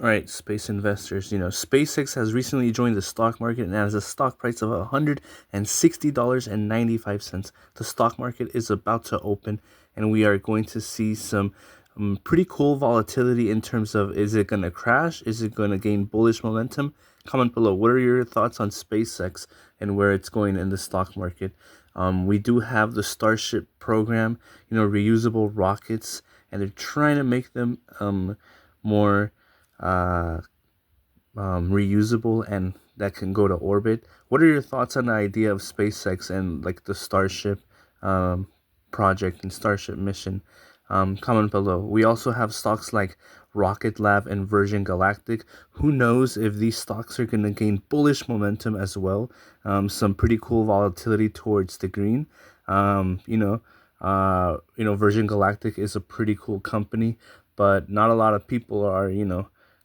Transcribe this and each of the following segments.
All right, space investors, SpaceX has recently joined the stock market and has a stock price of $160.95. The stock market is about to open, and we are going to see some pretty cool volatility in terms of, is it going to crash? Is it going to gain bullish momentum? Comment below. What are your thoughts on SpaceX and where it's going in the stock market? We do have the Starship program, reusable rockets, and they're trying to make them more uh, reusable and that can go to orbit. What are your thoughts on the idea of SpaceX and like the Starship project and Starship mission? Comment below. We also have stocks like Rocket Lab and Virgin Galactic. Who knows if these stocks are going to gain bullish momentum as well? Some pretty cool volatility towards the green. Virgin Galactic is a pretty cool company, but not a lot of people are,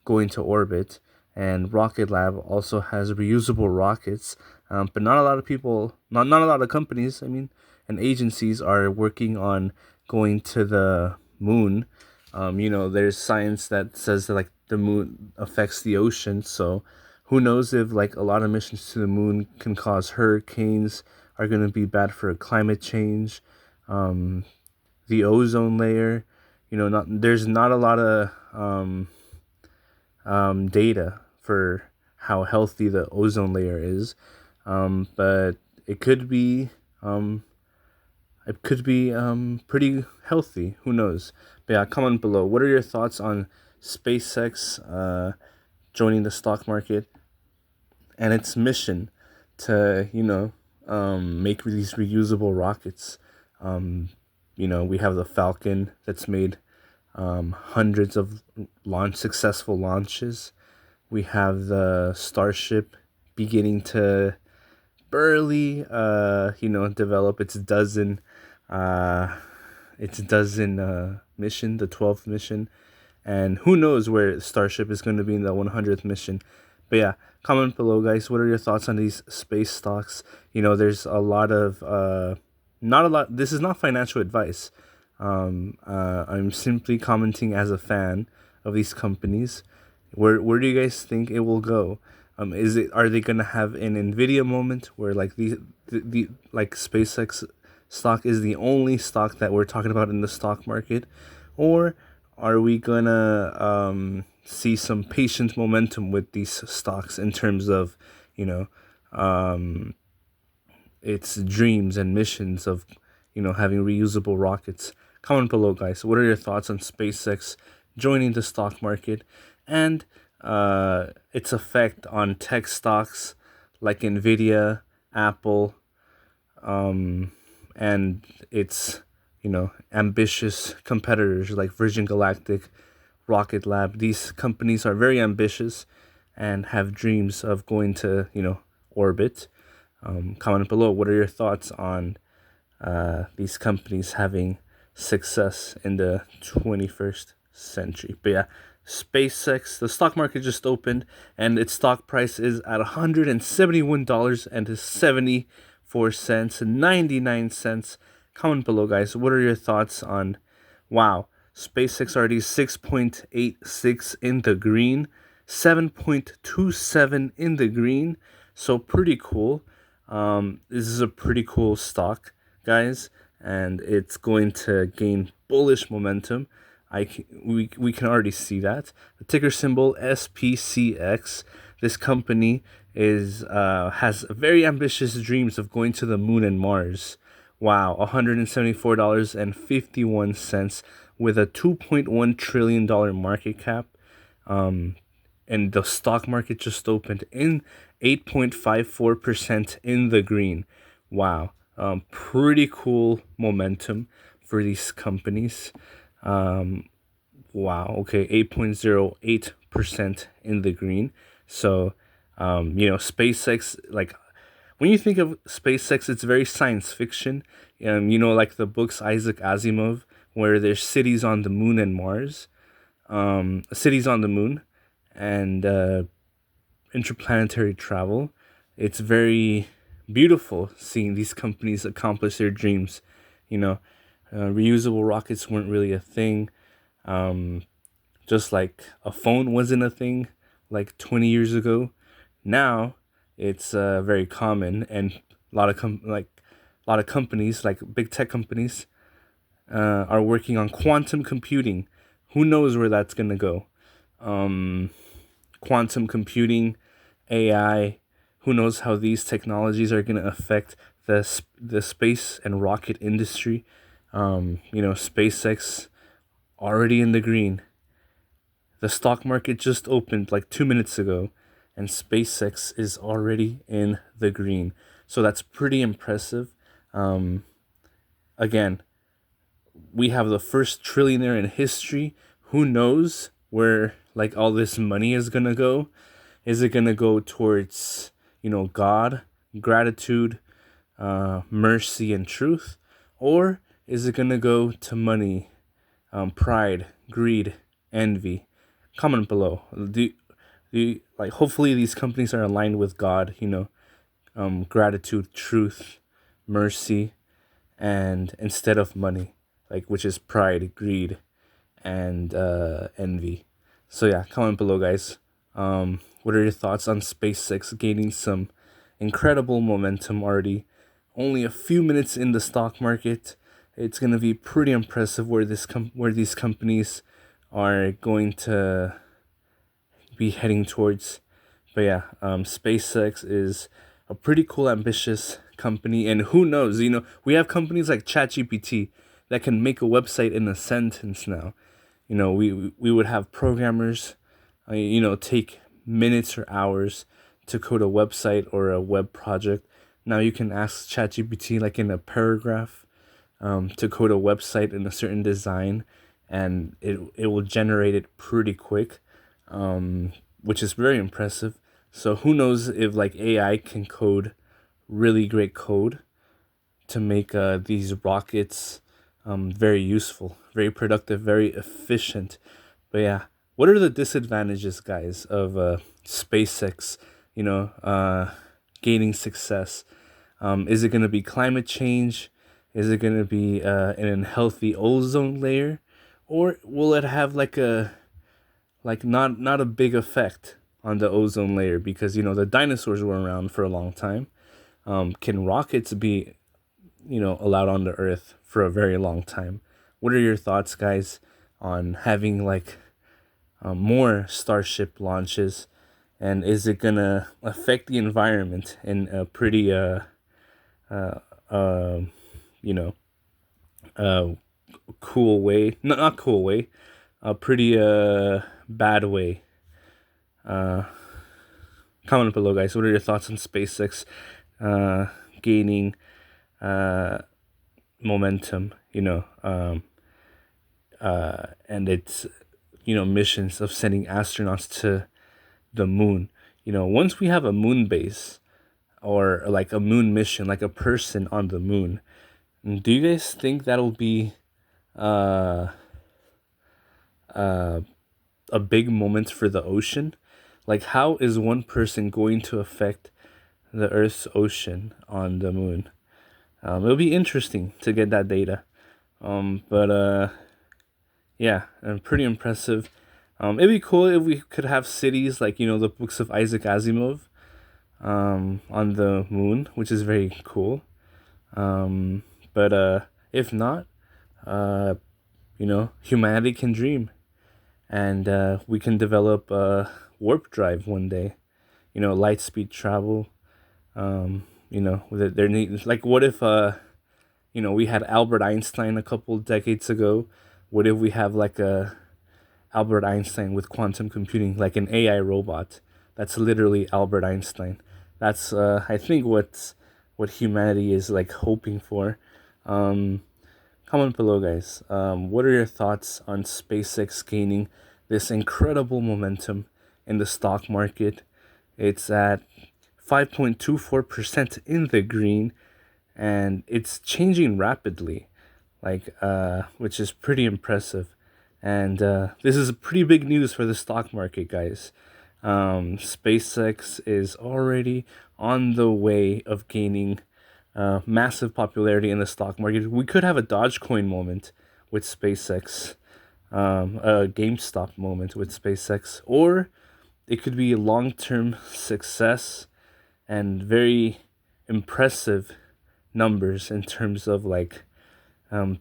going to orbit. And Rocket Lab also has reusable rockets, but not a lot of people, not a lot of companies, and agencies are working on going to the moon. There's science that says that like the moon affects the ocean, so who knows if like a lot of missions to the moon can cause hurricanes, are going to be bad for climate change, the ozone layer. There's not a lot of data for how healthy the ozone layer is, but it could be pretty healthy. Who knows? But yeah, comment below. What are your thoughts on SpaceX joining the stock market and its mission to make these reusable rockets? We have the Falcon that's made hundreds of successful launches. We have the Starship beginning to barely develop its dozen mission, the 12th mission, and who knows where Starship is going to be in the 100th mission. But yeah, comment below, guys. What are your thoughts on these space stocks? There's a lot of not a lot. This is not financial advice. I'm simply commenting as a fan of these companies. Where do you guys think it will go? Are they gonna have an Nvidia moment where like the like SpaceX stock is the only stock that we're talking about in the stock market, or are we gonna see some patient momentum with these stocks in terms of its dreams and missions of having reusable rockets? Comment below, guys. What are your thoughts on SpaceX joining the stock market and its effect on tech stocks like Nvidia, Apple, and its ambitious competitors like Virgin Galactic, Rocket Lab? These companies are very ambitious and have dreams of going to orbit. Comment below. What are your thoughts on these companies having success in the 21st century? But yeah, SpaceX, the stock market just opened and its stock price is at $171.74, 99 cents. Comment below, guys. What are your thoughts on, wow, SpaceX already 6.86 in the green, 7.27 in the green. So pretty cool. This is a pretty cool stock, guys, and it's going to gain bullish momentum. We can already see that. The ticker symbol SPCX. This company has very ambitious dreams of going to the moon and Mars. Wow, $174.51 with a $2.1 trillion market cap. And the stock market just opened in 8.54% in the green. Wow. Pretty cool momentum for these companies. Wow. Okay. 8.08% in the green. So, SpaceX, like when you think of SpaceX, it's very science fiction. Like the books Isaac Asimov, where there's cities on the moon and Mars, cities on the moon, and interplanetary travel. It's very beautiful seeing these companies accomplish their dreams. Reusable rockets weren't really a thing. Just like a phone wasn't a thing like 20 years ago, now it's very common, and a lot of a lot of companies, like big tech companies, are working on quantum computing. Who knows where that's gonna go? Um, Quantum computing, AI. Who knows how these technologies are gonna affect the space and rocket industry? SpaceX already in the green. The stock market just opened like 2 minutes ago, and SpaceX is already in the green. So that's pretty impressive. Um, Again, we have the first trillionaire in history. Who knows where like all this money is gonna go? Is it gonna go towards God, gratitude, mercy, and truth, or is it gonna go to money, pride, greed, envy? Comment below. Hopefully these companies are aligned with God. Gratitude, truth, mercy, and instead of money, like which is pride, greed, and envy. So yeah, comment below, guys. What are your thoughts on SpaceX gaining some incredible momentum already? Only a few minutes in the stock market. It's gonna be pretty impressive where these companies are going to be heading towards. But yeah, SpaceX is a pretty cool, ambitious company, and who knows? We have companies like ChatGPT that can make a website in a sentence now. We would have programmers, take minutes or hours to code a website or a web project. Now you can ask ChatGPT like in a paragraph, to code a website in a certain design, and it will generate it pretty quick, which is very impressive. So who knows if like AI can code really great code to make these rockets very useful, very productive, very efficient. But yeah, what are the disadvantages, guys, of SpaceX, gaining success? Is it going to be climate change? Is it going to be an unhealthy ozone layer? Or will it have not a big effect on the ozone layer, because the dinosaurs were around for a long time? Can rockets be allowed on the Earth for a very long time? What are your thoughts, guys, on having more Starship launches, and is it gonna affect the environment in a pretty uh, uh, you know cool way? Not cool way, a pretty bad way? uh Comment below, guys. What are your thoughts on SpaceX gaining momentum, and its missions of sending astronauts to the moon? Once we have a moon base, or like a moon mission, like a person on the moon, do you guys think that'll be uh uh a big moment for the ocean? Like, how is one person going to affect the Earth's ocean on the moon? It'll be interesting to get that data. But yeah, and pretty impressive. It'd be cool if we could have cities like the books of Isaac Asimov, on the moon, which is very cool. But if not, uh, humanity can dream, and we can develop warp drive one day. Light speed travel. There need, like, what if we had Albert Einstein a couple decades ago? What if we have like a Albert Einstein with quantum computing, like an AI robot that's literally Albert Einstein? That's I think what humanity is like hoping for. Comment below, guys. What are your thoughts on SpaceX gaining this incredible momentum in the stock market? It's at 5.24% in the green, and it's changing rapidly, which is pretty impressive. And this is pretty big news for the stock market, guys. SpaceX is already on the way of gaining massive popularity in the stock market. We could have a Dogecoin moment with SpaceX. a GameStop moment with SpaceX, or it could be a long-term success and very impressive numbers in terms of like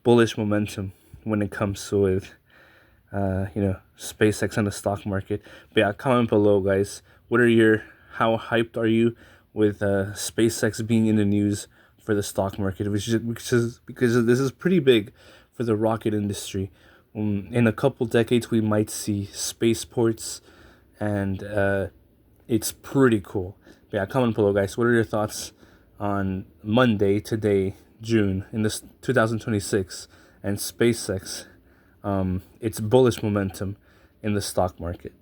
bullish momentum when it comes to with SpaceX and the stock market. But yeah, comment below, guys. How hyped are you with SpaceX being in the news for the stock market, because this is pretty big for the rocket industry. In a couple decades, we might see spaceports, and it's pretty cool. But yeah, comment below, guys. What are your thoughts on Monday, today, June, in this 2026, and SpaceX? It's bullish momentum in the stock market.